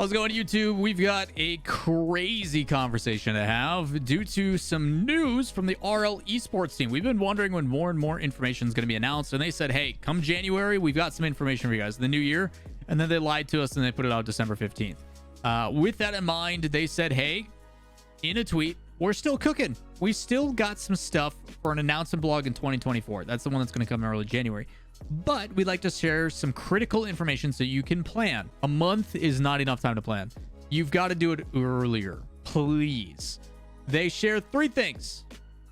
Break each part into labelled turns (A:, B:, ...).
A: How's it going, YouTube? We've got a crazy conversation to have due to some news from the RLEsports team. We've been wondering when more and more information is going to be announced, and they said, hey, come January, we've got some information for you guys, the new year. And then they lied to us and they put it out December 15th. With that in mind, they said, hey, in a tweet, we're still cooking. We still got some stuff for an announcement blog in 2024. That's the one that's going to come in early January. But we'd like to share some critical information so you can plan. A month is not enough time to plan. You've got to do it earlier, please. They share 3 things.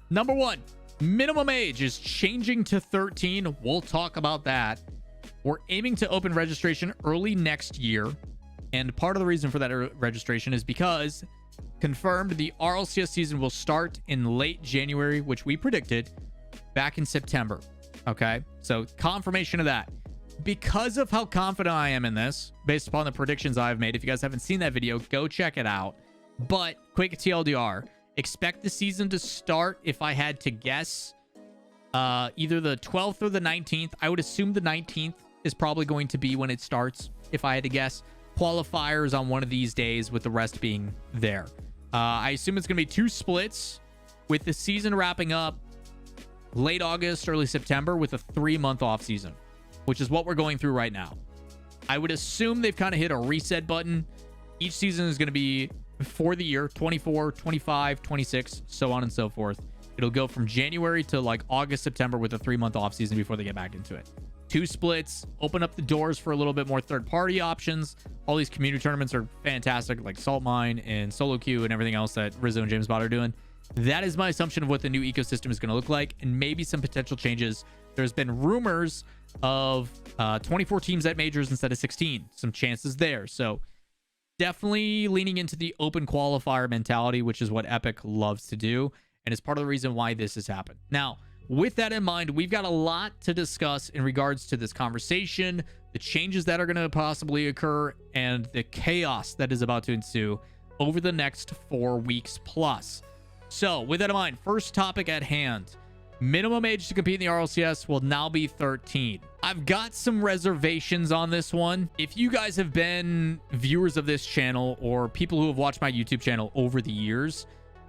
A: Number 1, minimum age is changing to 13. We'll talk about that. We're aiming to open registration early next year. And part of the reason for that registration is because confirmed the RLCS season will start in late January, which we predicted back in September. Okay, so confirmation of that. Because of how confident I am in this, based upon the predictions I've made, if you guys haven't seen that video, go check it out. But quick TLDR, expect the season to start, if I had to guess, either the 12th or the 19th. I would assume the 19th is probably going to be when it starts, if I had to guess. Qualifiers on one of these days, with the rest being there. I assume it's going to be 2 splits, with the season wrapping up late August, early September, with a 3-month off season, which is what we're going through right now. I would assume they've kind of hit a reset button. Each season is going to be for the year 24, 25, 26, so on and so forth. It'll go from January to like August, September, with a 3-month off season before they get back into it. 2 splits, open up the doors for a little bit more third-party options. All these community tournaments are fantastic, like Salt Mine and Solo Queue and everything else that Rizzo and James Bott are doing. That is my assumption of what the new ecosystem is going to look like, and maybe some potential changes. There's been rumors of 24 teams at majors instead of 16. Some chances there. So definitely leaning into the open qualifier mentality, which is what Epic loves to do, and is part of the reason why this has happened. Now, with that in mind, we've got a lot to discuss in regards to this conversation, the changes that are going to possibly occur, and the chaos that is about to ensue over the next 4 weeks plus. So, with that in mind, first topic at hand. Minimum age to compete in the RLCS will now be 13. I've got some reservations on this one. If you guys have been viewers of this channel or people who have watched my YouTube channel over the years,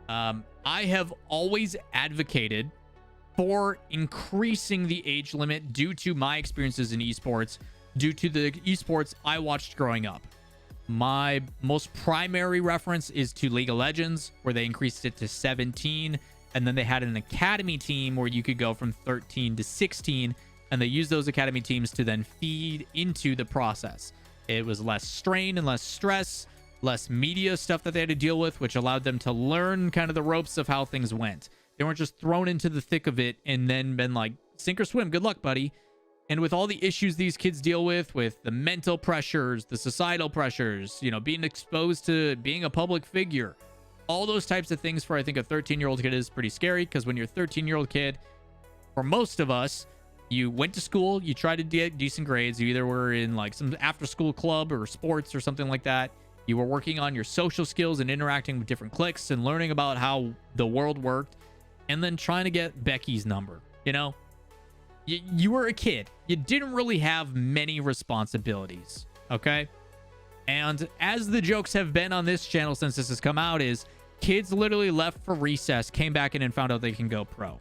A: I have always advocated for increasing the age limit due to my experiences in esports, due to the esports I watched growing up. My most primary reference is to League of Legends, where they increased it to 17, and then they had an academy team where you could go from 13 to 16, and they used those academy teams to then feed into the process. It was less strain and less stress, less media stuff that they had to deal with, which allowed them to learn kind of the ropes of how things went. They weren't just thrown into the thick of it and then been like, sink or swim, good luck, buddy. And with all the issues these kids deal with the mental pressures, the societal pressures, you know, being exposed to being a public figure, all those types of things for, I think, a 13-year-old kid is pretty scary, because when you're a 13-year-old kid, for most of us, you went to school, you tried to get decent grades, you either were in like some after-school club or sports or something like that, you were working on your social skills and interacting with different cliques and learning about how the world worked, and then trying to get Becky's number, you know? You were a kid. You didn't really have many responsibilities, okay? And as the jokes have been on this channel since this has come out is, kids literally left for recess, came back in and found out they can go pro.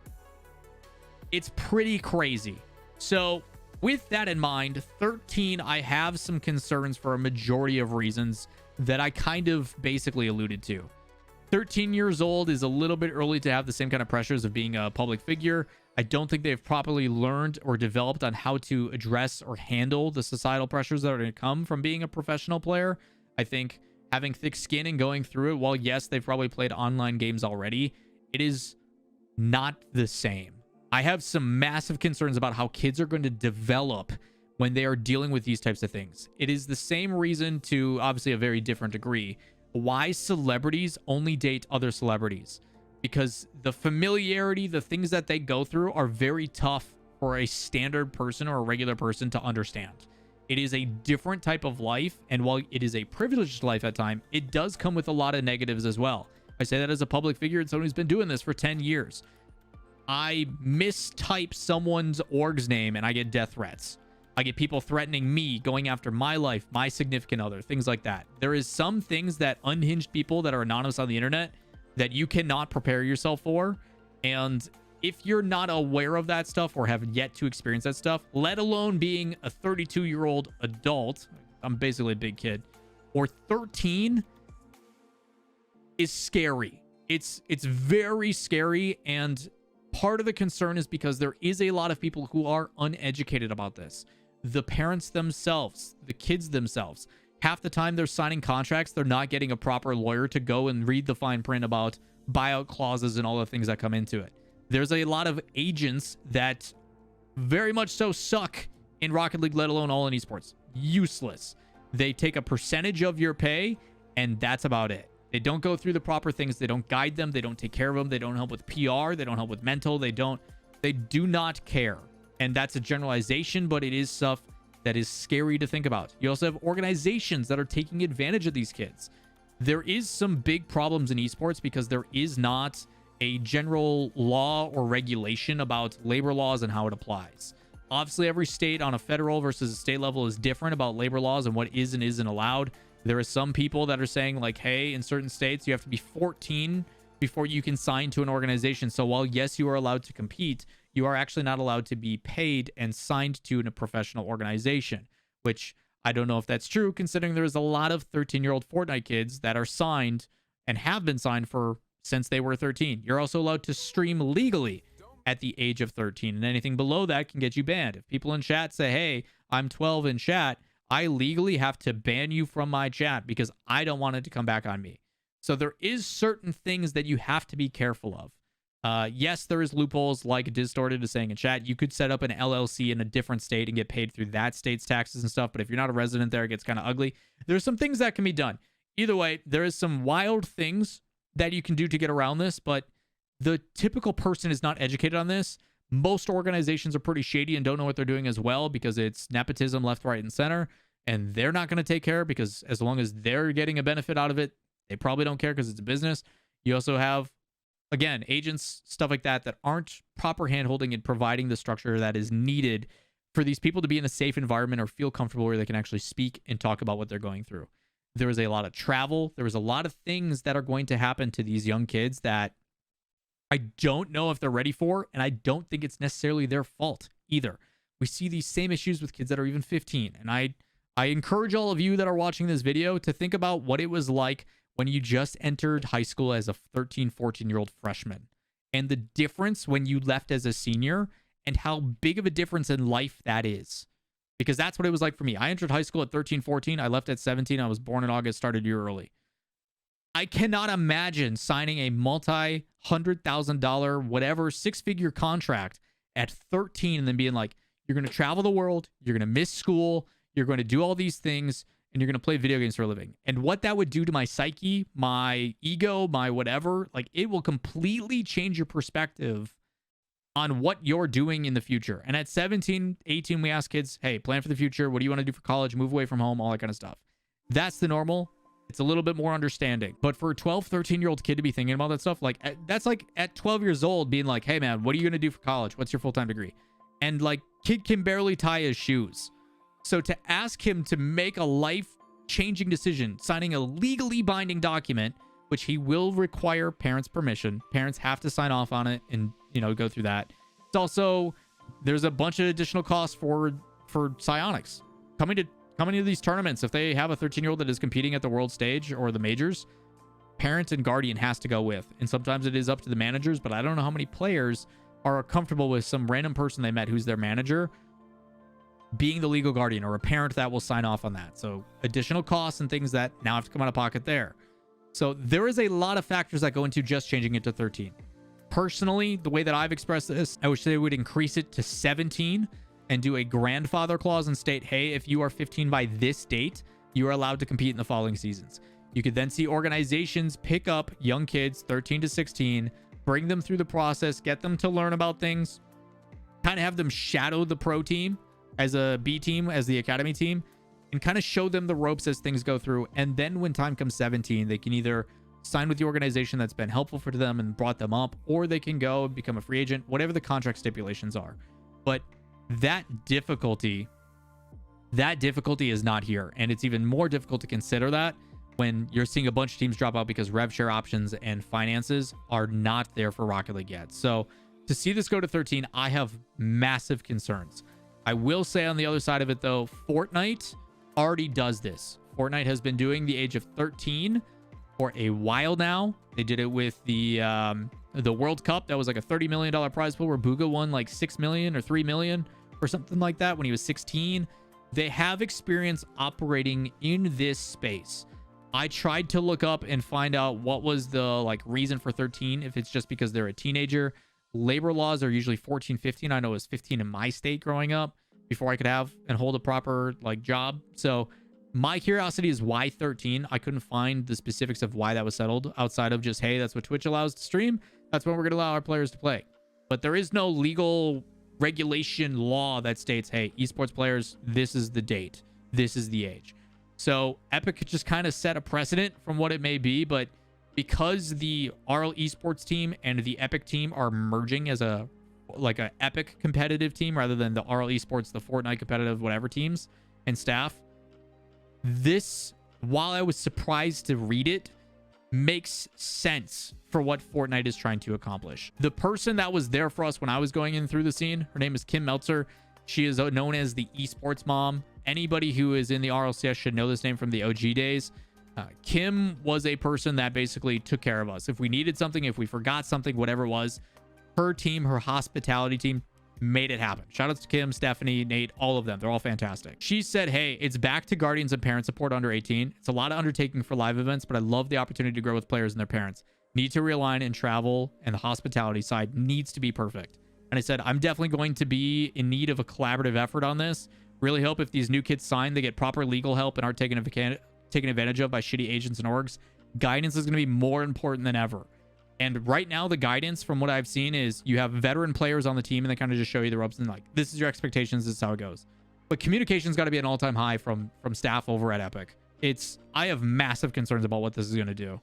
A: It's pretty crazy. So with that in mind, 13, I have some concerns for a majority of reasons that I kind of basically alluded to. 13 years old is a little bit early to have the same kind of pressures of being a public figure. I don't think they've properly learned or developed on how to address or handle the societal pressures that are going to come from being a professional player. I think having thick skin and going through it, while yes, they've probably played online games already, it is not the same. I have some massive concerns about how kids are going to develop when they are dealing with these types of things. It is the same reason, to obviously a very different degree, why celebrities only date other celebrities. Because the familiarity, the things that they go through are very tough for a standard person or a regular person to understand. It is a different type of life, and while it is a privileged life at times, it does come with a lot of negatives as well. I say that as a public figure and someone who's been doing this for 10 years. I mistype someone's org's name and I get death threats. I get people threatening me, going after my life, my significant other, things like that. There is some things that unhinged people that are anonymous on the internet that you cannot prepare yourself for. And if you're not aware of that stuff or have yet to experience that stuff, let alone being a 32-year-old adult, I'm basically a big kid, or 13, is scary. It's very scary. And part of the concern is because there is a lot of people who are uneducated about this. The parents themselves, the kids themselves, half the time they're signing contracts, they're not getting a proper lawyer to go and read the fine print about buyout clauses and all the things that come into it. There's a lot of agents that very much so suck in Rocket League, let alone all in esports. Useless. They take a percentage of your pay, and that's about it. They don't go through the proper things. They don't guide them. They don't take care of them. They don't help with PR. They don't help with mental. They do not care. And that's a generalization, but it is stuff that is scary to think about. You also have organizations that are taking advantage of these kids. There is some big problems in esports because there is not a general law or regulation about labor laws and how it applies. Obviously, every state on a federal versus a state level is different about labor laws and what is and isn't allowed. There are some people that are saying like, hey, in certain states, you have to be 14 before you can sign to an organization. So while, yes, you are allowed to compete, you are actually not allowed to be paid and signed to in a professional organization, which I don't know if that's true, considering there's a lot of 13-year-old Fortnite kids that are signed and have been signed for since they were 13. You're also allowed to stream legally at the age of 13, and anything below that can get you banned. If people in chat say, hey, I'm 12 in chat, I legally have to ban you from my chat because I don't want it to come back on me. So there is certain things that you have to be careful of. Yes, there is loopholes like Distorted is saying in chat. You could set up an LLC in a different state and get paid through that state's taxes and stuff. But if you're not a resident there, it gets kind of ugly. There's some things that can be done. Either way, there is some wild things that you can do to get around this. But the typical person is not educated on this. Most organizations are pretty shady and don't know what they're doing as well because it's nepotism left, right, and center. And they're not going to take care because as long as they're getting a benefit out of it, they probably don't care because it's a business. You also have, again, agents, stuff like that, that aren't proper handholding and providing the structure that is needed for these people to be in a safe environment or feel comfortable where they can actually speak and talk about what they're going through. There is a lot of travel. There is a lot of things that are going to happen to these young kids that I don't know if they're ready for, and I don't think it's necessarily their fault either. We see these same issues with kids that are even 15, and I encourage all of you that are watching this video to think about what it was like when you just entered high school as a 13, 14-year-old freshman and the difference when you left as a senior and how big of a difference in life that is. Because that's what it was like for me. I entered high school at 13, 14. I left at 17. I was born in August, started a year early. I cannot imagine signing a multi-$100,000, whatever, six-figure contract at 13 and then being like, you're going to travel the world, you're going to miss school, you're going to do all these things, and you're going to play video games for a living. And what that would do to my psyche, my ego, my whatever, like it will completely change your perspective on what you're doing in the future. And at 17, 18, we ask kids, hey, plan for the future. What do you want to do for college? Move away from home, all that kind of stuff. That's the normal. It's a little bit more understanding. But for a 12, 13-year-old kid to be thinking about that stuff, like that's like at 12 years old being like, hey, man, what are you going to do for college? What's your full-time degree? And like kid can barely tie his shoes. So to ask him to make a life-changing decision, signing a legally binding document, which he will require parents' permission. Parents have to sign off on it and, go through that. It's also, there's a bunch of additional costs for psionics. Coming to these tournaments, if they have a 13-year-old that is competing at the world stage or the majors, parent and guardian has to go with. And sometimes it is up to the managers, but I don't know how many players are comfortable with some random person they met who's their manager being the legal guardian or a parent that will sign off on that. So additional costs and things that now have to come out of pocket there. So there is a lot of factors that go into just changing it to 13. Personally, the way that I've expressed this, I wish they would increase it to 17 and do a grandfather clause and state, hey, if you are 15 by this date, you are allowed to compete in the following seasons. You could then see organizations pick up young kids, 13 to 16, bring them through the process, get them to learn about things, kind of have them shadow the pro team as a B team, as the academy team, and kind of show them the ropes as things go through. And then when time comes 17, they can either sign with the organization that's been helpful for them and brought them up, or they can go and become a free agent, whatever the contract stipulations are. But that difficulty That difficulty is not here. And it's even more difficult to consider that when you're seeing a bunch of teams drop out because rev share options and finances are not there for Rocket League yet. So to see this go to 13, I have massive concerns. I will say on the other side of it, though, Fortnite already does this. Fortnite has been doing the age of 13 for a while now. They did it with the World Cup. That was like a $30 million prize pool where Booga won like 6 million or 3 million or something like that when he was 16. They have experience operating in this space. I tried to look up and find out what was the like reason for 13, if it's just because they're a teenager. Labor laws are usually 14, 15. I know it was 15 in my state growing up before I could have and hold a proper like job. So my curiosity is why 13. I couldn't find the specifics of why that was settled outside of just, hey, that's what Twitch allows to stream. That's when we're going to allow our players to play. But there is no legal regulation law that states, hey, esports players, this is the date. This is the age. So Epic could just kind of set a precedent from what it may be, but because the RLEsports team and the Epic team are merging as a Epic competitive team rather than the RLEsports, the Fortnite competitive whatever teams and staff, this, while I was surprised to read it, makes sense for what Fortnite is trying to accomplish. The person that was there for us when I was going in through the scene, her name is Kim Meltzer. She is known as the esports mom. Anybody who is in the RLCS should know this name from the OG days. Kim was a person that basically took care of us. If we needed something, if we forgot something, whatever it was, her team, her hospitality team, made it happen. Shout outs to Kim, Stephanie, Nate, all of them. They're all fantastic. She said, hey, it's back to guardians and parent support under 18. It's a lot of undertaking for live events, but I love the opportunity to grow with players and their parents. Need to realign and travel, and the hospitality side needs to be perfect. And I said, I'm definitely going to be in need of a collaborative effort on this. Really hope if these new kids sign, they get proper legal help and aren't taken advantage of by shitty agents and orgs. Guidance is going to be more important than ever. And right now, the guidance from what I've seen is you have veteran players on the team and they kind of just show you the ropes and like, this is your expectations. This is how it goes. But communication's got to be an all-time high from staff over at Epic. I have massive concerns about what this is going to do.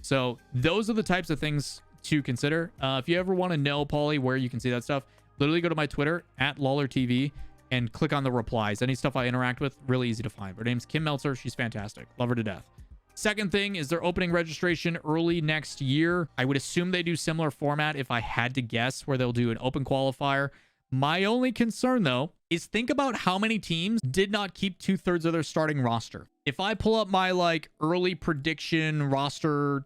A: So those are the types of things to consider. If you ever want to know, Paulie, where you can see that stuff, literally go to my Twitter at Lawler TV and click on the replies. Any stuff I interact with, really easy to find. Her name's Kim Meltzer. She's fantastic. Love her to death. Second thing is they're opening registration early next year. I would assume they do similar format if I had to guess, where they'll do an open qualifier. My only concern, though, is think about how many teams did not keep 2/3 of their starting roster. If I pull up my like early prediction roster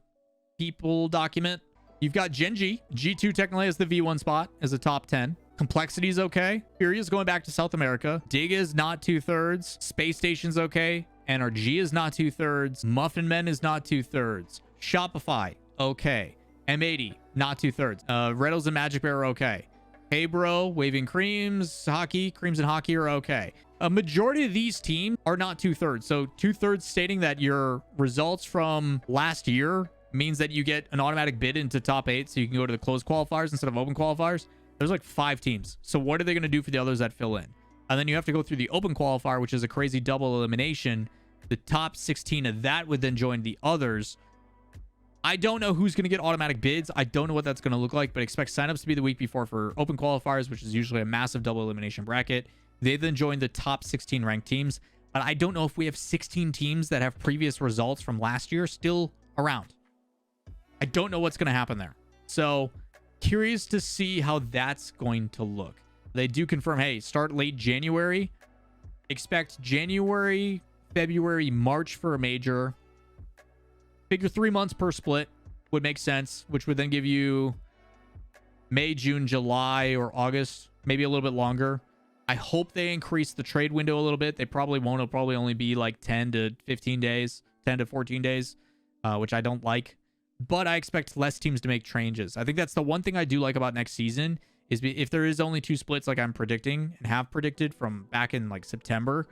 A: people document, you've got Genji. G2 technically has the V1 spot as a top 10. Complexity's okay. Furia's going back to South America. Dig is not 2/3. Space Station's okay. NRG is not 2/3. Muffin Men is not 2/3. Shopify, okay. M80, not 2/3. Riddles and Magic Bear are okay. Hey Bro, Waving Creams, Creams and Hockey are okay. A majority of these teams are not 2/3. So 2/3 stating that your results from last year means that you get an automatic bid into top 8 so you can go to the closed qualifiers instead of open qualifiers. There's like 5 teams. So what are they going to do for the others that fill in? And then you have to go through the open qualifier, which is a crazy double elimination. The top 16 of that would then join the others. I don't know who's going to get automatic bids. I don't know what that's going to look like, but expect signups to be the week before for open qualifiers, which is usually a massive double elimination bracket. They then join the top 16 ranked teams. But I don't know if we have 16 teams that have previous results from last year still around. I don't know what's going to happen there. So curious to see how that's going to look. They do confirm, hey, start late January. Expect January, February, March for a major. Figure 3 months per split would make sense, which would then give you May, June, July, or August, maybe a little bit longer. I hope they increase the trade window a little bit. They probably won't. It'll probably only be like 10 to 15 days, 10 to 14 days, which I don't like. But I expect less teams to make changes. I think that's the one thing I do like about next season is if there is only 2 splits like I'm predicting and have predicted from back in like September,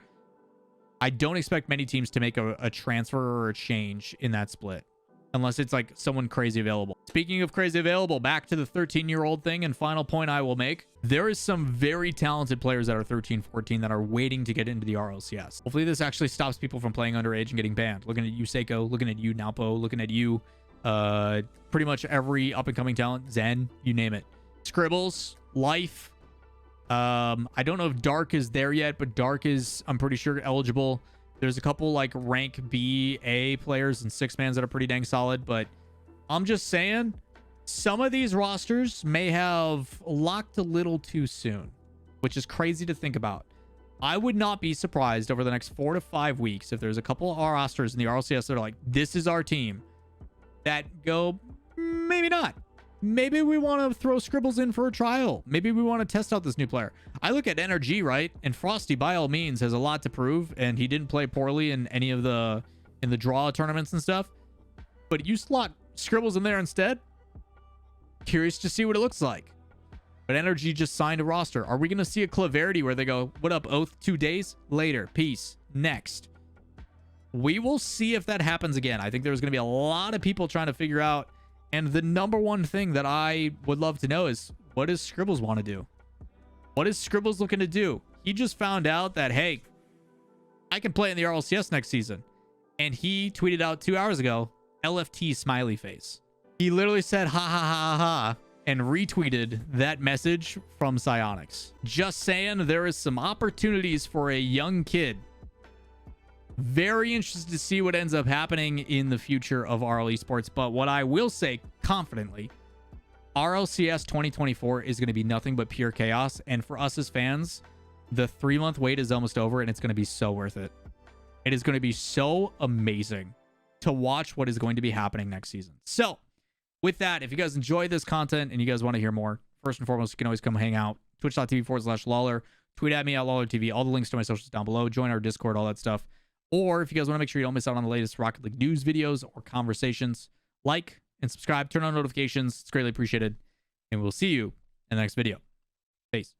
A: I don't expect many teams to make a transfer or a change in that split unless it's like someone crazy available. Speaking of crazy available, back to the 13-year-old thing, and final point I will make. There is some very talented players that are 13, 14 that are waiting to get into the RLCS. Hopefully this actually stops people from playing underage and getting banned. Looking at you, Seiko. Looking at you, Nalpo. Looking at you, pretty much every up-and-coming talent. Zen, you name it. Scribbles, Life, I don't know if Dark is there yet, but Dark is, I'm pretty sure, eligible. There's a couple like rank B, A players and six mans that are pretty dang solid, but I'm just saying some of these rosters may have locked a little too soon, which is crazy to think about. I would not be surprised over the next 4 to 5 weeks if there's a couple of rosters in the RLCS that are like, this is our team, that go, maybe not. Maybe we want to throw Scribbles in for a trial. Maybe we want to test out this new player. I look at NRG, right? And Frosty, by all means, has a lot to prove, and he didn't play poorly in any of the draw tournaments and stuff. But you slot Scribbles in there instead. Curious to see what it looks like. But NRG just signed a roster. Are we going to see a Claverity where they go, what up, Oath? 2 days later. Peace. Next. We will see if that happens again. I think there's going to be a lot of people trying to figure out. And the number one thing that I would love to know is, what does Scribbles want to do? What is Scribbles looking to do? He just found out that, hey, I can play in the RLCS next season. And he tweeted out 2 hours ago, LFT smiley face. He literally said, ha, ha, ha, ha, and retweeted that message from Psyonix. Just saying, there is some opportunities for a young kid. Very interested to see what ends up happening in the future of RLEsports. But what I will say confidently, RLCS 2024 is going to be nothing but pure chaos. And for us as fans, the 3-month wait is almost over, and it's going to be so worth it. It is going to be so amazing to watch what is going to be happening next season. So with that, if you guys enjoy this content and you guys want to hear more, first and foremost, you can always come hang out. Twitch.tv/Lawler. Tweet at me at LawlerTV. All the links to my socials down below. Join our Discord, all that stuff. Or if you guys want to make sure you don't miss out on the latest Rocket League news videos or conversations, like and subscribe, turn on notifications. It's greatly appreciated. And we'll see you in the next video. Peace.